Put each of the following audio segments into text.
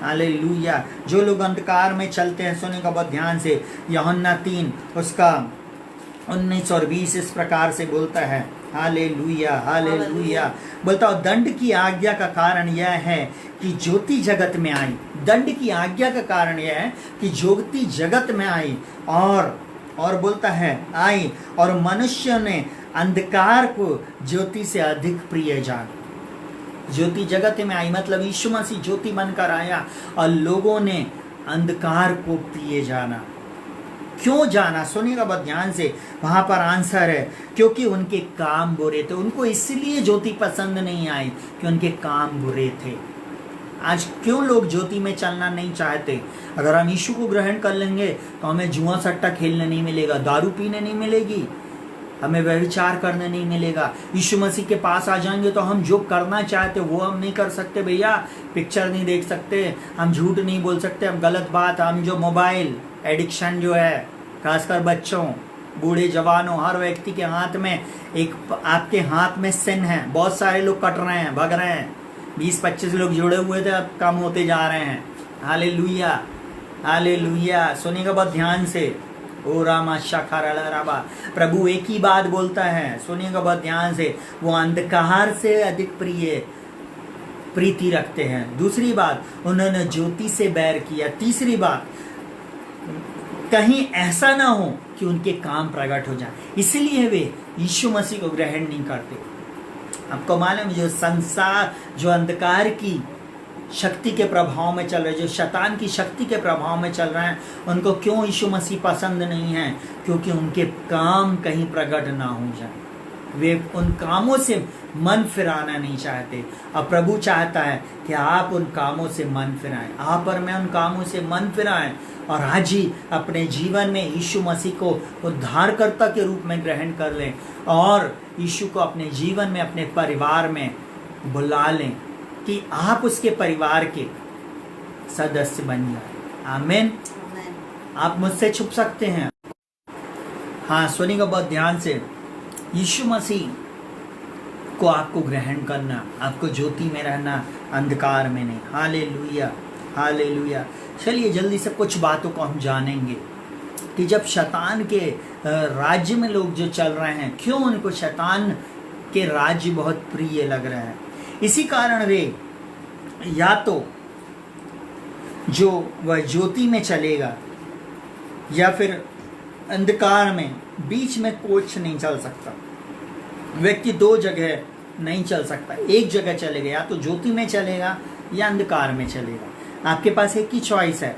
Hallelujah. जो लोग अंधकार में चलते हैं, सुनेगा बहुत ध्यान से, यूहन्ना 3 उसका 19 और 20 इस प्रकार से बोलता है। Hallelujah hallelujah. बोलता हूँ, दंड की आज्ञा का कारण यह है कि ज्योति जगत में आई। दंड की आज्ञा का कारण यह है कि ज्योति जगत में आई, और बोलता है आई, और मनुष्य ने अंधकार को ज्योति से अधिक प्रिय जाना। ज्योति जगत में आई मतलब यीशु मसीह ज्योति बनकर आया और लोगों ने अंधकार को प्रिय जाना। क्यों जाना? सुनिएगा बहुत ध्यान से, वहां पर आंसर है, क्योंकि उनके काम बुरे थे। उनको इसलिए ज्योति पसंद नहीं आई कि उनके काम बुरे थे। आज क्यों लोग ज्योति में चलना नहीं चाहते? अगर हम यीशु को ग्रहण कर लेंगे तो हमें जुआ सट्टा खेलने नहीं मिलेगा, दारू पीने नहीं मिलेगी, हमें व्यभिचार करने नहीं मिलेगा। यीशु मसीह के पास आ जाएंगे तो हम जो करना चाहते वो हम नहीं कर सकते भैया। पिक्चर नहीं देख सकते, हम झूठ नहीं बोल सकते, हम गलत बात, हम जो मोबाइल एडिक्शन जो है, खासकर बच्चों, बूढ़े, जवानों, हर व्यक्ति के हाथ में एक, आपके हाथ में सिन है। बहुत सारे लोग कट रहे हैं, भग रहे हैं। 20-25 लोग जुड़े हुए थे, अब कम होते जा रहे हैं। Hallelujah hallelujah. सुनिएगा बहुत ध्यान से। ओ रामा शाखारा राबा। प्रभु एक ही बात बोलता है, सुनिएगा बहुत ध्यान से, वो अंधकार से अधिक प्रीति रखते हैं। दूसरी बात, उन्होंने ज्योति से बैर किया। तीसरी बात, कहीं ऐसा ना हो कि उनके काम प्रकट हो जाए, इसलिए वे यीशु मसीह को ग्रहण नहीं करते। आपको मालूम, जो संसार, जो अंधकार की शक्ति के प्रभाव में चल रहे, जो शैतान की शक्ति के प्रभाव में चल रहे हैं, उनको क्यों यीशु मसीह पसंद नहीं है? क्योंकि उनके काम कहीं प्रकट ना हो जाए। वे उन कामों से मन फिराना नहीं चाहते। अब प्रभु चाहता है कि आप उन कामों से मन फिराएं, आप और मैं उन कामों से मन फिराएं, और आज ही अपने जीवन में यीशु मसीह को उद्धारकर्ता के रूप में ग्रहण कर लें, और यीशु को अपने जीवन में, अपने परिवार में बुला लें कि आप उसके परिवार के सदस्य बन जाए। आमीन। आप मुझसे छुप सकते हैं। हाँ, सुनिएगा बहुत ध्यान से, यीशु मसीह को आपको ग्रहण करना, आपको ज्योति में रहना, अंधकार में नहीं। Hallelujah hallelujah. चलिए जल्दी से कुछ बातों को हम जानेंगे कि जब शैतान के राज्य में लोग जो चल रहे हैं, क्यों उनको शैतान के राज्य बहुत प्रिय लग रहा है। इसी कारण वे या तो जो वह ज्योति में चलेगा या फिर अंधकार में, बीच में कुछ नहीं चल सकता। व्यक्ति दो जगह नहीं चल सकता, एक जगह चलेगा, या तो ज्योति में चलेगा या अंधकार में चलेगा। आपके पास एक ही चॉइस है,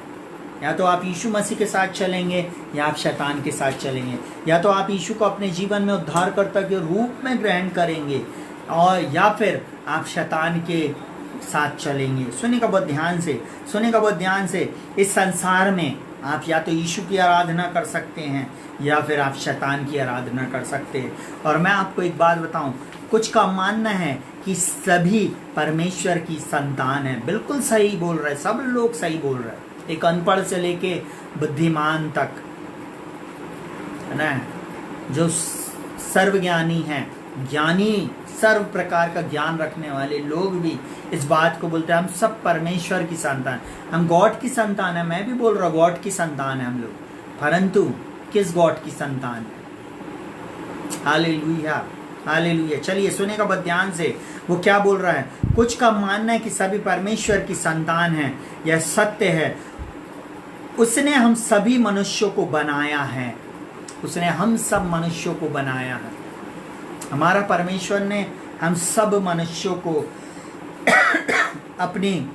या तो आप यीशु मसीह के साथ चलेंगे या आप शैतान के साथ चलेंगे। या तो आप यीशु को अपने जीवन में उद्धारकर्ता के रूप में ग्रहण करेंगे, और या फिर आप शैतान के साथ चलेंगे। सुनिएगा बहुत ध्यान से, सुनिएगा बहुत ध्यान से। इस संसार में आप या तो यीशु की आराधना कर सकते हैं या फिर आप शैतान की आराधना कर सकते हैं। और मैं आपको एक बात बताऊं, कुछ का मानना है कि सभी परमेश्वर की संतान है। बिल्कुल सही बोल रहे, सब लोग सही बोल रहे, एक अनपढ़ से लेके बुद्धिमान तक, है ना, जो सर्वज्ञानी हैं, ज्ञानी, सर्व प्रकार का ज्ञान रखने वाले लोग भी इस बात को बोलते हैं, हम सब परमेश्वर की संतान, हम गॉड की संतान है। मैं भी बोल रहा हूँ गॉड की संतान है हम लोग, परंतु किस गॉड की संतान है? Hallelujah hallelujah. चलिए सुनेगा बहुत ध्यान से, वो क्या बोल रहा है। कुछ का मानना है कि सभी परमेश्वर की संतान है, यह सत्य है। उसने हम सभी मनुष्यों को बनाया है, उसने हम सब मनुष्यों को बनाया है। हमारा परमेश्वर ने हम सब मनुष्यों को अपनी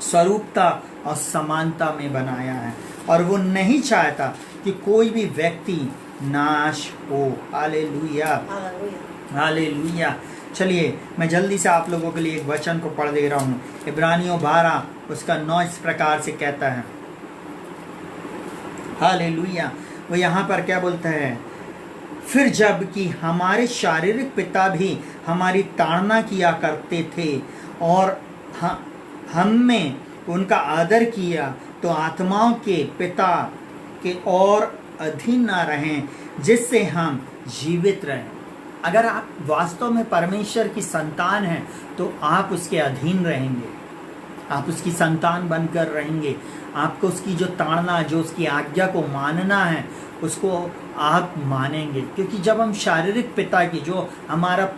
स्वरूपता और समानता में बनाया है, और वो नहीं चाहता कि कोई भी व्यक्ति नाश हो। Hallelujah hallelujah. चलिए मैं जल्दी से आप लोगों के लिए एक वचन को पढ़ दे रहा हूँ। इब्रानियों 12 उसका 9 इस प्रकार से कहता है। हालेलुया। वो यहाँ पर क्या बोलता है, फिर जबकि हमारे शारीरिक पिता भी हमारी ताड़ना किया करते थे और हम में उनका आदर किया, तो आत्माओं के पिता के और अधीन ना रहें, जिससे हम जीवित रहें। अगर आप वास्तव में परमेश्वर की संतान हैं तो आप उसके अधीन रहेंगे। आप उसकी संतान बनकर रहेंगे। आपको उसकी जो ताड़ना, जो उसकी आज्ञा को मानना है, उसको आप मानेंगे। क्योंकि जब हम शारीरिक पिता की, जो हमारा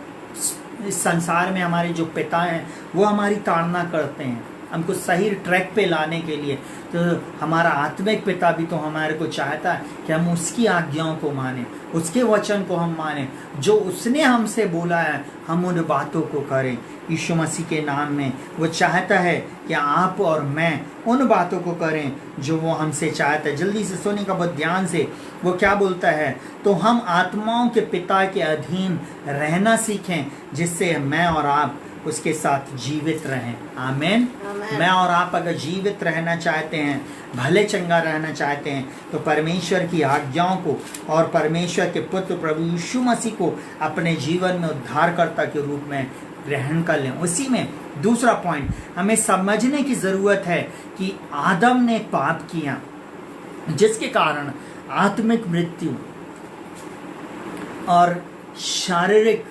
इस संसार में हमारे जो पिता हैं, वो हमारी ताड़ना करते हैं हमको सही ट्रैक पे लाने के लिए, तो हमारा आत्मिक पिता भी तो हमारे को चाहता है कि हम उसकी आज्ञाओं को माने, उसके वचन को हम माने, जो उसने हमसे बोला है हम उन बातों को करें। यीशु मसीह के नाम में वो चाहता है कि आप और मैं उन बातों को करें जो वो हमसे चाहता है। जल्दी से सुनिए का बहुत ध्यान से, वो क्या बोलता है, तो हम आत्माओं के पिता के अधीन रहना सीखें, जिससे मैं और आप उसके साथ जीवित रहें। आमीन। मैं और आप अगर जीवित रहना चाहते हैं, भले चंगा रहना चाहते हैं, तो परमेश्वर की आज्ञाओं को और परमेश्वर के पुत्र प्रभु यीशु मसीह को अपने जीवन में उद्धारकर्ता के रूप में ग्रहण कर लें। उसी में दूसरा पॉइंट हमें समझने की ज़रूरत है कि आदम ने पाप किया, जिसके कारण आत्मिक मृत्यु और शारीरिक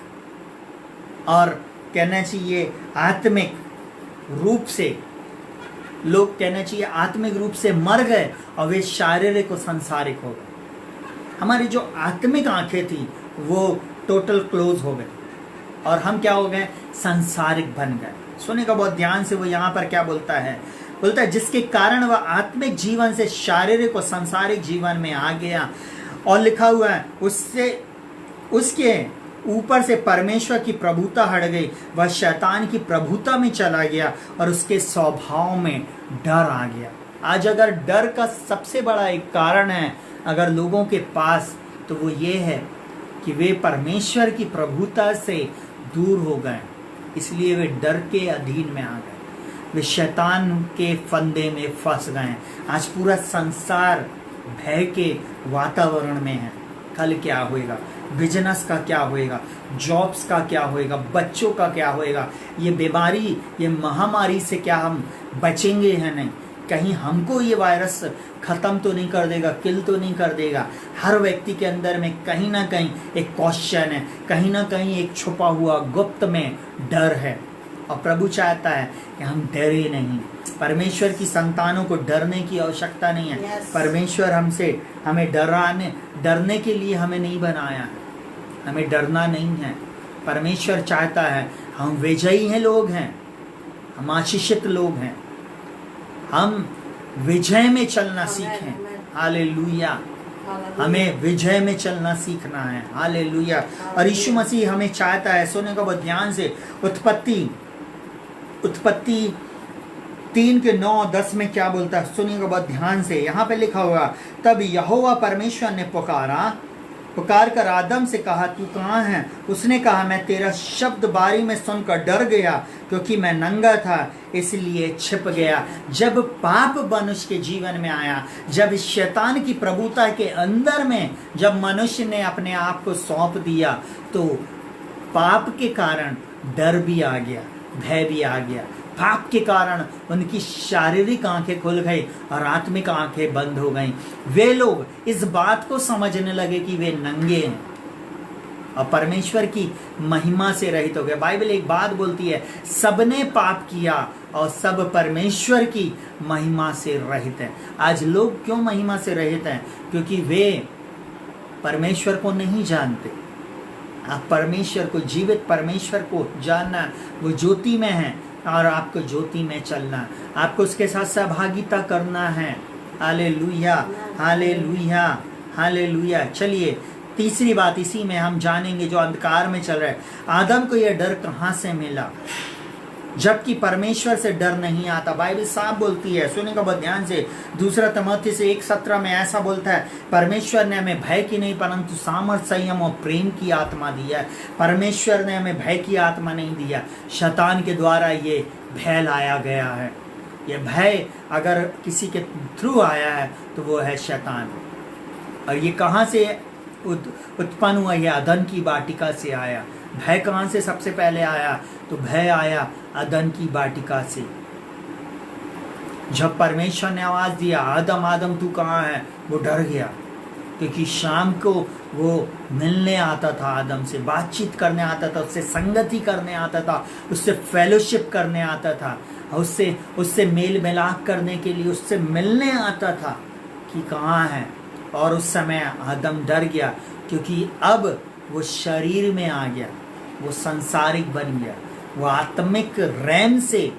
और कहना चाहिए आत्मिक रूप से, लोग कहना चाहिए आत्मिक रूप से मर गए और वे शारीरिक और सांसारिक हो गए। हमारी जो आत्मिक आंखें थी वो टोटल क्लोज हो गए और हम क्या हो गए, सांसारिक बन गए। सुने का बहुत ध्यान से, वो यहाँ पर क्या बोलता है, बोलता है जिसके कारण वह आत्मिक जीवन से शारीरिक और सांसारिक जीवन में आ गया। और लिखा हुआ है उससे, उसके ऊपर से परमेश्वर की प्रभुता हट गई, वह शैतान की प्रभुता में चला गया और उसके स्वभाव में डर आ गया। आज अगर डर का सबसे बड़ा एक कारण है अगर लोगों के पास, तो वो ये है कि वे परमेश्वर की प्रभुता से दूर हो गए, इसलिए वे डर के अधीन में आ गए, वे शैतान के फंदे में फंस गए। आज पूरा संसार भय के वातावरण में है। कल क्या होएगा, बिजनेस का क्या होएगा, जॉब्स का क्या होएगा, बच्चों का क्या होएगा, ये बीमारी, ये महामारी से क्या हम बचेंगे है नहीं, कहीं हमको ये वायरस ख़त्म तो नहीं कर देगा, किल तो नहीं कर देगा। हर व्यक्ति के अंदर में कहीं ना कहीं एक क्वेश्चन है, कहीं ना कहीं एक छुपा हुआ गुप्त में डर है। और प्रभु चाहता है कि हम डरे नहीं। परमेश्वर की संतानों को डरने की आवश्यकता नहीं है। परमेश्वर हमें डरने के लिए हमें नहीं बनाया है, हमें डरना नहीं है। परमेश्वर चाहता है हम विजयी हैं लोग हैं, हम आशीषित लोग हैं, हम विजय में चलना सीखें। हालेलुया, हमें विजय में चलना सीखना है। हालेलुया। और यीशु मसीह हमें चाहता है, सुने को बहुत ध्यान से, उत्पत्ति 3:9-10 में क्या बोलता है, सुनिएगा बहुत ध्यान से। यहाँ पे लिखा हुआ, तब यहोवा परमेश्वर ने पुकार कर आदम से कहा, तू कहाँ है? उसने कहा, मैं तेरा शब्द बारी में सुनकर डर गया, क्योंकि मैं नंगा था इसलिए छिप गया। जब पाप मनुष्य के जीवन में आया, जब शैतान की प्रभुता के अंदर में जब मनुष्य ने अपने आप को सौंप दिया, तो पाप के कारण डर भी आ गया, भय भी आ गया। पाप के कारण उनकी शारीरिक आंखें खुल गई और आत्मिक आंखें बंद हो गईं। वे लोग इस बात को समझने लगे कि वे नंगे हैं और परमेश्वर की महिमा से रहित हो गए। बाइबल एक बात बोलती है, सबने पाप किया और सब परमेश्वर की महिमा से रहित हैं। आज लोग क्यों महिमा से रहित हैं? क्योंकि वे परमेश्वर को नहीं जानते। आप परमेश्वर को, जीवित परमेश्वर को जानना, वो ज्योति में है और आपको ज्योति में चलना, आपको उसके साथ सहभागिता करना है। Hallelujah, hallelujah, hallelujah. चलिए तीसरी बात इसी में हम जानेंगे, जो अंधकार में चल रहा है। आदम को यह डर कहाँ से मिला, जबकि परमेश्वर से डर नहीं आता? बाइबल साफ बोलती है, सुनिएगा बहुत ध्यान से। 2 तिमोथी 1:17 में ऐसा बोलता है, परमेश्वर ने हमें भय की नहीं परंतु सामर्थ, संयम और प्रेम की आत्मा दिया है। परमेश्वर ने हमें भय की आत्मा नहीं दिया, शैतान के द्वारा ये भय लाया गया है। ये भय अगर किसी के थ्रू आया है तो वो है शैतान। और ये कहाँ से उत्पन्न हुआ? ये अदन की वाटिका से आया। भय कहाँ से सबसे पहले आया? तो भय आया अदन की वाटिका से। जब परमेश्वर ने आवाज दिया, आदम आदम तू कहाँ है, वो डर गया। क्योंकि शाम को वो मिलने आता था आदम से, बातचीत करने आता था, उससे संगति करने आता था, उससे फेलोशिप करने आता था, उससे मेल मिलाप करने के लिए उससे मिलने आता था कि कहाँ है। और उस समय आदम डर गया, क्योंकि अब वो शरीर में आ गया, वो संसारिक बन गया, वो आत्मिक रैम से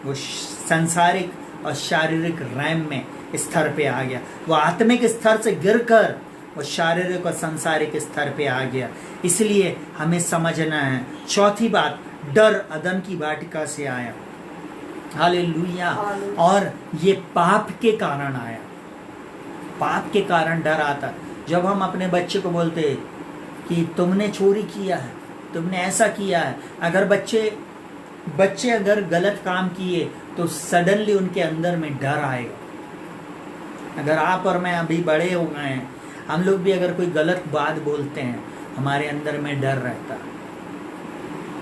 वो संसारिक और शारीरिक रैम में स्तर पे आ गया। वो आत्मिक स्तर से गिरकर वो शारीरिक और संसारिक स्तर पे आ गया। इसलिए हमें समझना है। चौथी बात, डर अदन की वाटिका से आया। हालेलुया। और ये पाप के कारण आया। पाप के कारण डर आता। जब हम अपने बच्चे को बोलते कि तुमने चोरी किया है, तुमने ऐसा किया है, अगर बच्चे अगर गलत काम किए तो सडनली उनके अंदर में डर आएगा। अगर आप और मैं अभी बड़े हो गए हैं, हम लोग भी अगर कोई गलत बात बोलते हैं, हमारे अंदर में डर रहता है।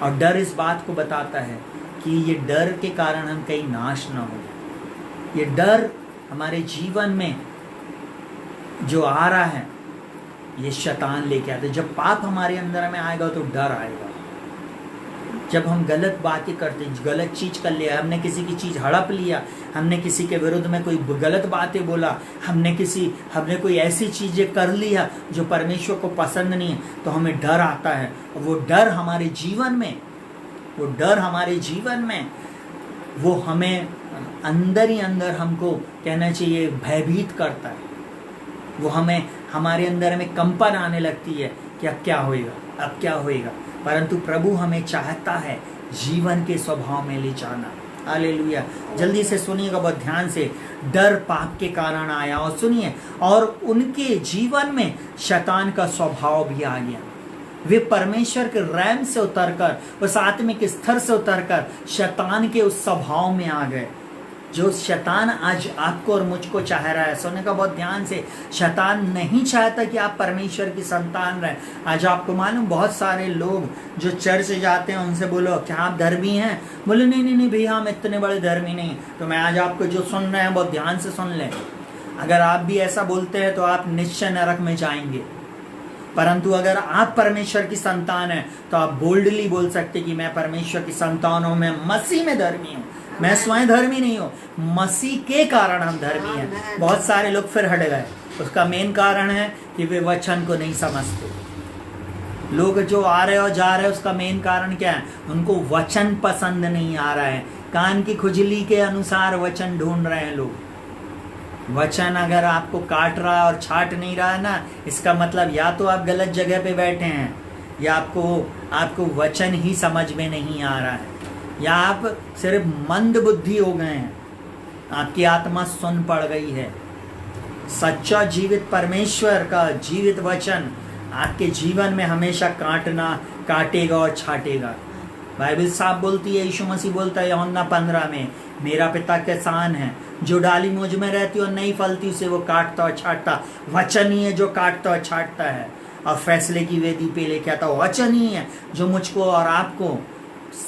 और डर इस बात को बताता है कि ये डर के कारण हम कहीं नाश ना हो। ये डर हमारे जीवन में जो आ रहा है, ये शैतान लेके आता है। जब पाप हमारे अंदर में आएगा तो डर आएगा। जब हम गलत बातें करते, गलत चीज कर लिया, हमने किसी की चीज हड़प लिया, हमने किसी के विरुद्ध में कोई गलत बातें बोला, हमने कोई ऐसी चीजें कर लिया जो परमेश्वर को पसंद नहीं है, तो हमें डर आता है। और वो डर हमारे जीवन में वो हमें अंदर ही अंदर, हमको कहना चाहिए, भयभीत करता है। वो हमारे अंदर में कंपन आने लगती है कि अब क्या होएगा। परंतु प्रभु हमें चाहता है जीवन के स्वभाव में ले जाना। हालेलुया। जल्दी से सुनिएगा बहुत ध्यान से। डर पाप के कारण आया। और सुनिए, और उनके जीवन में शैतान का स्वभाव भी आ गया। वे परमेश्वर के रैम से उतरकर, उस आत्मिक स्तर से उतरकर शैतान के उस स्वभाव में आ गए। जो शैतान आज आपको और मुझको चाह रहा है, सुनने का बहुत ध्यान से, शैतान नहीं चाहता कि आप परमेश्वर की संतान रहे। आज आपको मालूम, बहुत सारे लोग जो चर्च जाते हैं, उनसे बोलो क्या आप धर्मी हैं? बोले नहीं भैया, हम इतने बड़े धर्मी नहीं। तो मैं आज आपको जो सुन रहे हैं बहुत ध्यान से सुन लें। अगर आप भी ऐसा बोलते हैं तो आप निश्चय नरक में जाएंगे। परंतु अगर आप परमेश्वर की संतान हैं तो आप बोल्डली बोल सकते कि मैं परमेश्वर की संतान हूं, मैं मसीह में धर्मी हूं। मैं स्वयं धर्मी नहीं हूँ, मसीह के कारण हम धर्मी हैं। बहुत सारे लोग फिर हट गए। उसका मेन कारण है कि वे वचन को नहीं समझते। लोग जो आ रहे और जा रहे हैं, उसका मेन कारण क्या है? उनको वचन पसंद नहीं आ रहा है। कान की खुजली के अनुसार वचन ढूंढ रहे हैं लोग। वचन अगर आपको काट रहा है और छाट नहीं रहा है ना, इसका मतलब या तो आप गलत जगह पे बैठे हैं, या आपको वचन ही समझ में नहीं आ रहा है, या आप सिर्फ मंद बुद्धि हो गए हैं, आपकी आत्मा सुन पड़ गई है। सच्चा जीवित परमेश्वर का जीवित वचन आपके जीवन में हमेशा काटेगा और छाटेगा। बाइबल साफ बोलती है, यीशु मसीह बोलता है यूहन्ना 15 में, मेरा पिता किसान है, जो डाली मुझ में रहती और नहीं फलती उसे वो काटता और छाटता। वचन ही है जो काटता और छाटता है और फैसले की वेदी पे लेके आता। वचन ही है जो मुझको और आपको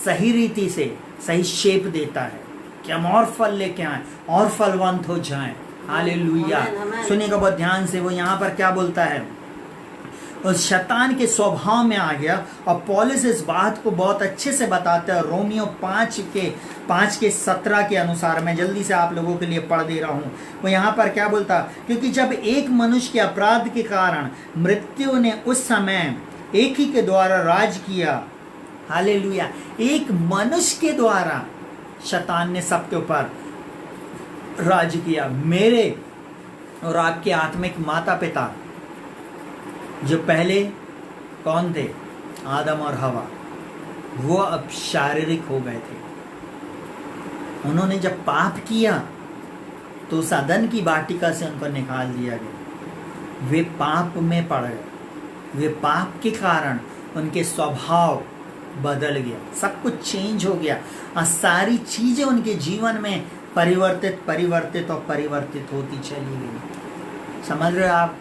सही रीति से सही शेप देता है कि हम और फल लेके आए और फलवंत हो जाएं। हालेलुया। सुनिएगा बहुत ध्यान से। वो यहाँ पर क्या बोलता है? उस शैतान के स्वभाव में आ गया। और पौलुस इस बात को बहुत अच्छे से बताते हैं। रोमियो 5:17 के अनुसार, मैं जल्दी से आप लोगों के लिए पढ़ दे रहा हूँ। वो यहाँ पर क्या बोलता? क्योंकि जब एक मनुष्य के अपराध के कारण मृत्यु ने उस समय एक ही के द्वारा राज किया। हालेलुया। एक मनुष्य के द्वारा शैतान ने सबके ऊपर राज किया। मेरे और आपके आत्मिक माता पिता जो पहले कौन थे? आदम और हवा। वो अब शारीरिक हो गए थे। उन्होंने जब पाप किया तो उस अदन की वाटिका से उनको निकाल दिया गया। वे पाप में पड़ गए। वे पाप के कारण उनके स्वभाव बदल गया, सब कुछ चेंज हो गया और सारी चीजें उनके जीवन में परिवर्तित होती चली गई। समझ रहे आप?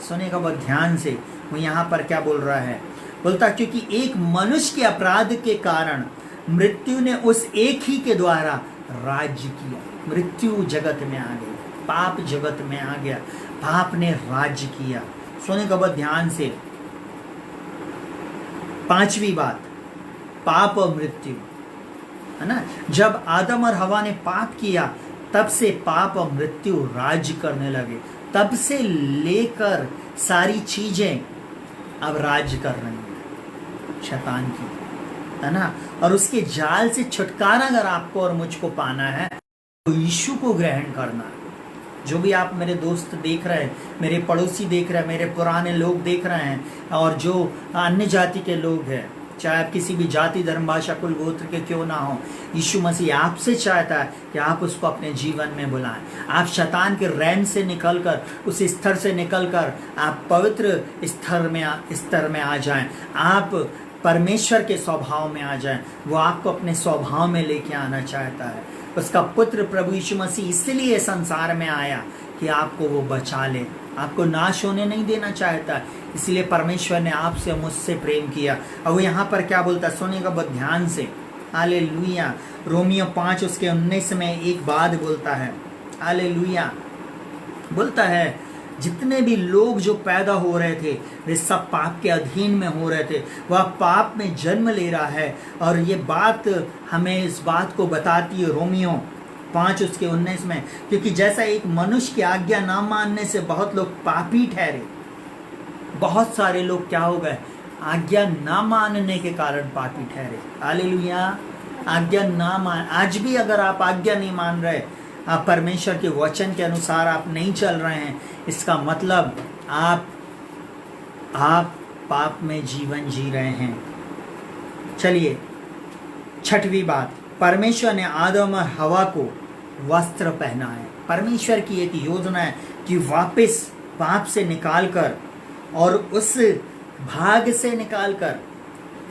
सुनेगा बहुत ध्यान से। वो यहाँ पर क्या बोल रहा है? बोलता क्योंकि एक मनुष्य के अपराध के कारण मृत्यु ने उस एक ही के द्वारा राज्य किया। मृत्यु जगत में आ गई। पाप जगत में आ गया, पाप ने राज्य किया। सुनिएगा बहुत ध्यान से। पांचवी बात, पाप और मृत्यु, है ना। जब आदम और हवा ने पाप किया तब से पाप और मृत्यु राज्य करने लगे, तब से लेकर सारी चीजें अब राज्य कर रही हैं शैतान की, है ना। और उसके जाल से छुटकारा अगर आपको और मुझको पाना है तो यीशु को ग्रहण करना है। जो भी आप मेरे दोस्त देख रहे हैं, मेरे पड़ोसी देख रहे हैं, मेरे पुराने लोग देख रहे हैं, और जो अन्य जाति के लोग हैं, चाहे आप किसी भी जाति, धर्म, भाषा, कुल, गोत्र के क्यों ना हो, यीशु मसीह आपसे चाहता है कि आप उसको अपने जीवन में बुलाएं। आप शैतान के रैन से निकलकर, उस स्तर से निकलकर आप पवित्र स्तर में आ जाएं। आप परमेश्वर के स्वभाव में आ जाएं। वो आपको अपने स्वभाव में लेके आना चाहता है। उसका पुत्र प्रभु यीशु मसीह इसलिए संसार में आया कि आपको वो बचा ले, आपको नाश होने नहीं देना चाहता। इसलिए परमेश्वर ने आपसे, मुझसे प्रेम किया। और वो यहाँ पर क्या बोलता है, सुनिएगा बहुत ध्यान से। हालेलुया। रोमियो 5 उसके 19 में एक बात बोलता है। हालेलुया। बोलता है जितने भी लोग जो पैदा हो रहे थे वे सब पाप के अधीन में हो रहे थे, वह पाप में जन्म ले रहा है। और ये बात हमें इस बात को बताती है रोमियो 5 उसके 19 में, क्योंकि जैसा एक मनुष्य की आज्ञा ना मानने से बहुत लोग पापी ठहरे, बहुत सारे लोग क्या हो गए, आज्ञा ना मानने के कारण पापी ठहरे। हालेलुया। आज्ञा ना मान, आज भी अगर आप आज्ञा नहीं मान रहे, आप परमेश्वर के वचन के अनुसार आप नहीं चल रहे हैं, इसका मतलब आप पाप में जीवन जी रहे हैं। चलिए छठवीं बात, परमेश्वर ने आदम और हवा को वस्त्र पहना है। परमेश्वर की एक योजना है कि वापस पाप से निकालकर और उस भाग से निकालकर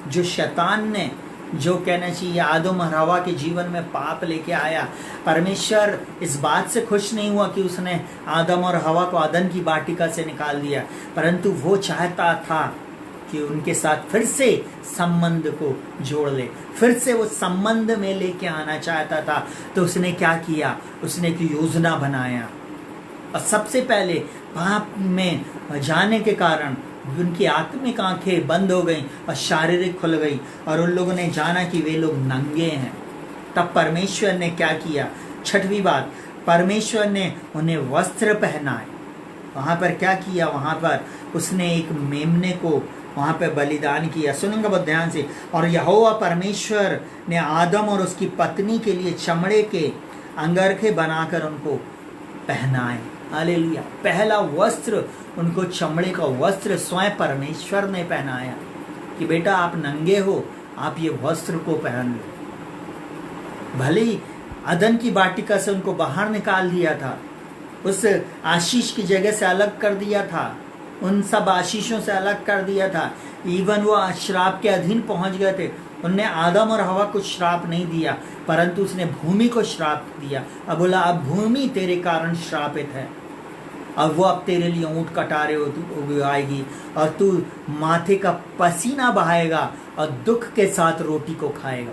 जो शैतान ने, जो कहना चाहिए आदम और हवा के जीवन में पाप लेके आया, परमेश्वर इस बात से खुश नहीं हुआ कि उसने आदम और हवा को अदन की वाटिका से निकाल दिया, परंतु वो चाहता था कि उनके साथ फिर से संबंध को जोड़ ले, फिर से वो संबंध में लेके आना चाहता था। तो उसने क्या किया, उसने एक योजना बनाया। और सबसे पहले पाप में जाने के कारण उनकी आत्मिक आंखें बंद हो गईं और शारीरिक खुल गई, और उन लोगों ने जाना कि वे लोग नंगे हैं। तब परमेश्वर ने क्या किया, छठवीं बात, परमेश्वर ने उन्हें वस्त्र पहनाए। वहाँ पर क्या किया, वहाँ पर उसने एक मेमने को वहाँ पे बलिदान किया। सुनेंगे बहुत ध्यान से। और यहोवा परमेश्वर ने आदम और उसकी पत्नी के लिए चमड़े के अंगरखे बनाकर उनको पहनाए। हालेलुया। पहला वस्त्र उनको चमड़े का वस्त्र स्वयं परमेश्वर ने पहनाया कि बेटा आप नंगे हो, आप ये वस्त्र को पहन लो। भले ही अदन की वाटिका से उनको बाहर निकाल दिया था, उस आशीष की जगह से अलग कर दिया था, उन सब आशीषों से अलग कर दिया था, इवन वो श्राप के अधीन पहुंच गए थे। उनने आदम और हवा को श्राप नहीं दिया, परंतु उसने भूमि को श्राप दिया। अब बोला अब भूमि तेरे कारण श्रापित है, अब वो अब तेरे लिए ऊंट कटारे उगाएगी और तू माथे का पसीना बहाएगा और दुख के साथ रोटी को खाएगा।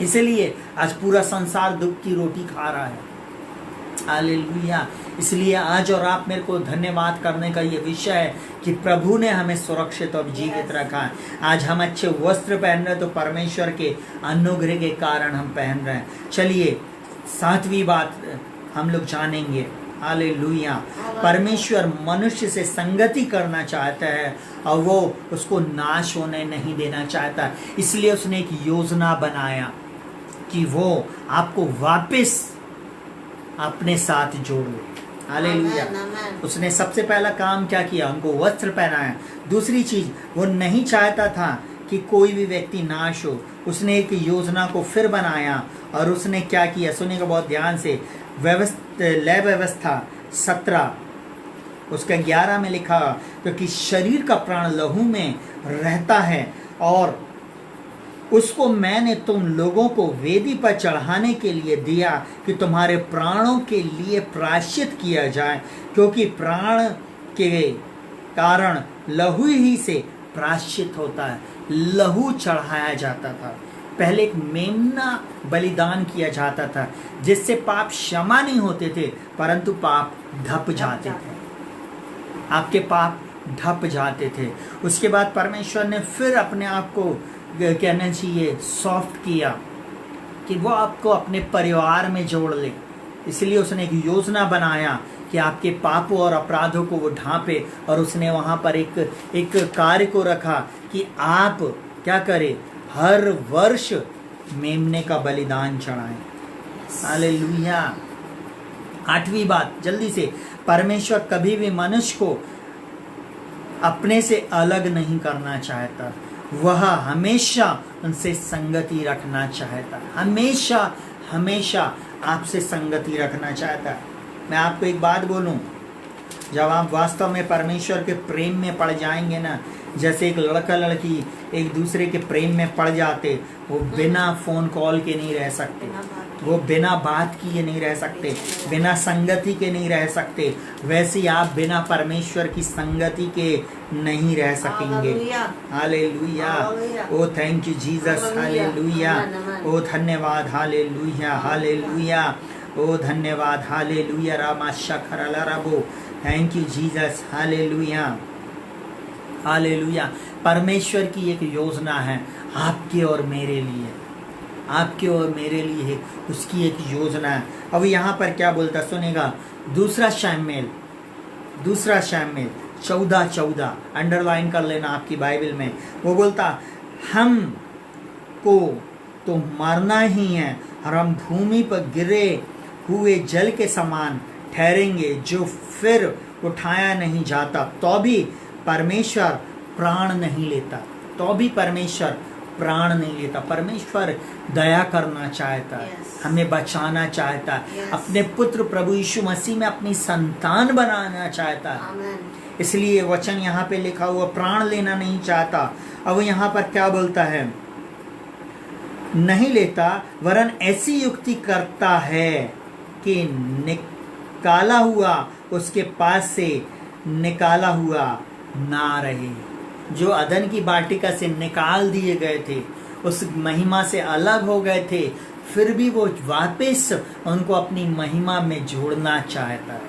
इसलिए आज पूरा संसार दुख की रोटी खा रहा है। हालेलुया। इसलिए आज और आप मेरे को धन्यवाद करने का ये विषय है कि प्रभु ने हमें सुरक्षित और जीवित रखा है। आज हम अच्छे वस्त्र पहन रहे हैं तो परमेश्वर के अनुग्रह के कारण हम पहन रहे हैं। चलिए सातवीं बात हम लोग जानेंगे। हालेलुया। परमेश्वर मनुष्य से संगति करना चाहता है और वो उसको नाश होने नहीं देना चाहता। इसलिए उसने एक योजना बनाया कि वो आपको वापस अपने साथ जोड़ ले। हालेलुया। उसने सबसे पहला काम क्या किया, उनको वस्त्र पहनाया। दूसरी चीज, वो नहीं चाहता था कि कोई भी व्यक्ति नाश हो। उसने एक योजना को फिर बनाया और उसने क्या किया, सुनिएगा बहुत ध्यान से। लय व्यवस्था 17 उसका 11 में लिखा, क्योंकि शरीर का प्राण लहू में रहता है और उसको मैंने तुम लोगों को वेदी पर चढ़ाने के लिए दिया कि तुम्हारे प्राणों के लिए प्रायश्चित किया जाए, क्योंकि प्राण के कारण लहू ही से प्रायश्चित होता है। लहू चढ़ाया जाता था। पहले एक मेमना बलिदान किया जाता था, जिससे पाप क्षमा नहीं होते थे परंतु पाप ढप जाते थे, आपके पाप ढप जाते थे। उसके बाद परमेश्वर ने फिर अपने आप को कहना चाहिए सॉफ्ट किया कि वो आपको अपने परिवार में जोड़ ले। इसलिए उसने एक योजना बनाया कि आपके पापों और अपराधों को वो ढांपे, और उसने वहाँ पर एक कार्य को रखा कि आप क्या करें, हर वर्ष मेमने का बलिदान चढ़ाएं। हालेलुया। 8वीं बात जल्दी से, परमेश्वर कभी भी मनुष्य को अपने से अलग नहीं करना चाहता, वह हमेशा उनसे संगति रखना चाहता, हमेशा हमेशा आपसे संगति रखना चाहता है। मैं आपको एक बात बोलूं, जब आप वास्तव में परमेश्वर के प्रेम में पड़ जाएंगे ना, जैसे एक लड़का लड़की एक दूसरे के प्रेम में पड़ जाते, वो बिना फोन कॉल के नहीं रह सकते, वो बिना बात किए नहीं रह सकते, बिना संगति के नहीं रह सकते, वैसे आप बिना परमेश्वर की संगति के नहीं रह सकेंगे। Hallelujah. Oh thank you Jesus. Hallelujah. ओ धन्यवाद। हालेलुया। हालेलुया। ओ धन्यवाद। हालेलुया। रामा शखरला रबो। Thank you Jesus. Hallelujah. Hallelujah. परमेश्वर की एक योजना है आपके और मेरे लिए, आपके और मेरे लिए उसकी एक योजना है। अब यहाँ पर क्या बोलता सुनेगा, दूसरा शमूएल 14:14 अंडरलाइन कर लेना आपकी बाइबल में। वो बोलता हम को तो मरना ही है और हम भूमि पर गिरे हुए जल के समान ठहरेंगे जो फिर उठाया नहीं जाता, तो भी परमेश्वर प्राण नहीं लेता, तो भी परमेश्वर प्राण नहीं लेता। परमेश्वर दया करना चाहता है, हमें बचाना चाहता है, अपने पुत्र प्रभु यीशु मसीह में अपनी संतान बनाना चाहता है। इसलिए वचन यहाँ पे लिखा हुआ प्राण लेना नहीं चाहता। अब यहाँ पर क्या बोलता है, नहीं लेता वरन ऐसी युक्ति करता है कि निकाला हुआ उसके पास से निकाला हुआ ना रहे। जो अदन की वाटिका से निकाल दिए गए थे, उस महिमा से अलग हो गए थे, फिर भी वो वापस उनको अपनी महिमा में जोड़ना चाहता है।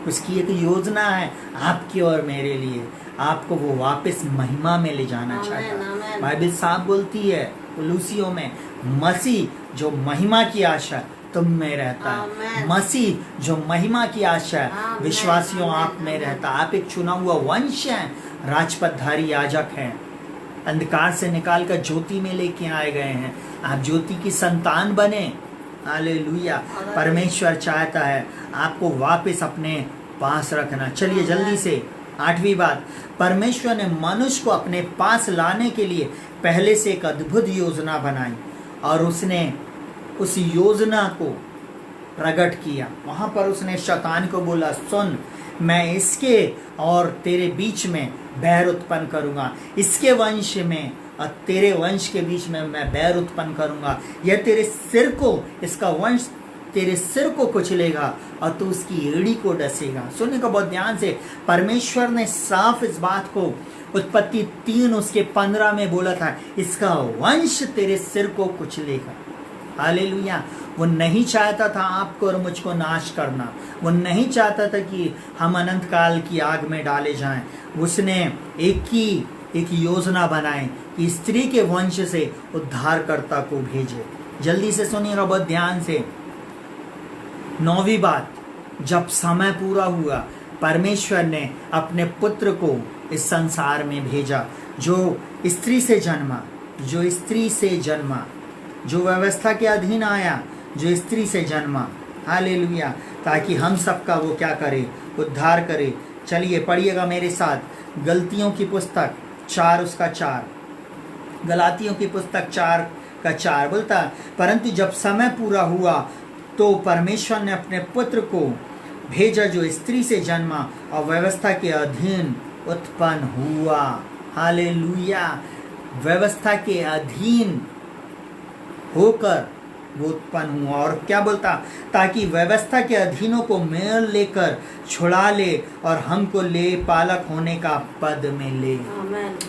उसकी एक योजना है आपके और मेरे लिए, आपको वो वापस महिमा में ले जाना चाहता है। बाइबल साफ बोलती है लूसियों में, मसीह जो महिमा की आशा तुम में रहता है, मसीह जो महिमा की आशा है विश्वासियों आप में रहता। आप एक चुना हुआ वंश हैं, राजपथधारी याजक हैं, अंधकार से निकालकर ज्योति में लेके आए गए हैं, आप ज्योति की संतान बने। हालेलुया। परमेश्वर चाहता है आपको वापस अपने पास रखना। चलिए जल्दी से 8वीं बात, परमेश्वर ने मनुष्य को अपने पास लाने के लिए पहले से एक अद्भुत योजना बनाई और उसने उस योजना को प्रकट किया। वहां पर उसने शैतान को बोला, सुन, मैं इसके और तेरे बीच में बैर उत्पन्न करूंगा, इसके वंश में और तेरे वंश के बीच में मैं बैर उत्पन्न करूंगा। यह तेरे सिर को, इसका वंश तेरे सिर को कुचलेगा और तू उसकी एड़ी को डसेगा। सुनने को बहुत ध्यान से, परमेश्वर ने साफ इस बात को उत्पत्ति 3 उसके 15 में बोला था, इसका वंश तेरे सिर को कुचलेगा। हालेलुया। वो नहीं चाहता था आपको और मुझको नाश करना, वो नहीं चाहता था कि हम अनंत काल की आग में डाले जाएं। उसने एक योजना बनाई कि स्त्री के वंश से उद्धारकर्ता को भेजे। जल्दी से सुनिएगा बहुत ध्यान से। 9वीं बात, जब समय पूरा हुआ परमेश्वर ने अपने पुत्र को इस संसार में भेजा, जो स्त्री से जन्मा, जो व्यवस्था के अधीन आया, जो स्त्री से जन्मा। हालेलुया। ताकि हम सबका वो क्या करे, उद्धार करे। चलिए पढ़िएगा मेरे साथ, गलतियों की पुस्तक 4:4, गलातियों की पुस्तक 4:4 बोलता, परंतु जब समय पूरा हुआ तो परमेश्वर ने अपने पुत्र को भेजा जो स्त्री से जन्मा और व्यवस्था के अधीन उत्पन्न हुआ। हालेलुया। व्यवस्था के अधीन होकर वो उत्पन्न हुआ। और क्या बोलता, ताकि व्यवस्था के अधीनों को मेल लेकर छुड़ा ले और हमको ले पालक होने का पद में ले।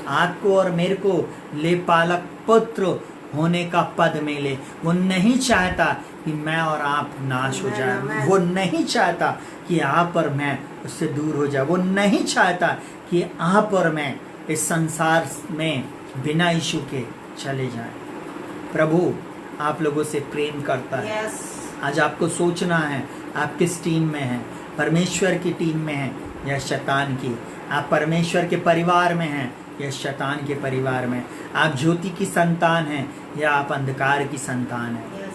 आपको और मेरे को ले पालक पुत्र होने का पद मिले। वो नहीं चाहता कि मैं और आप नाश हो जाए। वो नहीं चाहता कि आप और मैं उससे दूर हो जाए। वो नहीं चाहता कि आप और मैं इस संसार में बिना यीशु के चले जाएं। प्रभु आप लोगों से प्रेम करता है। आज आपको सोचना है आप किस टीम में हैं, परमेश्वर की टीम में हैं या शैतान की। आप परमेश्वर के परिवार में हैं या शैतान के परिवार में। आप ज्योति की संतान हैं या आप अंधकार की संतान हैं।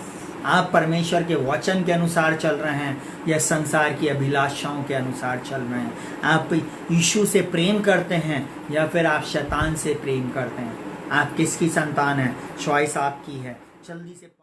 आप परमेश्वर के वचन के अनुसार चल रहे हैं या संसार की अभिलाषाओं के अनुसार चल रहे हैं। आप यीशु से प्रेम करते हैं या फिर आप शैतान से प्रेम करते हैं। आप किसकी संतान हैं? चॉइस आपकी है। जल्दी से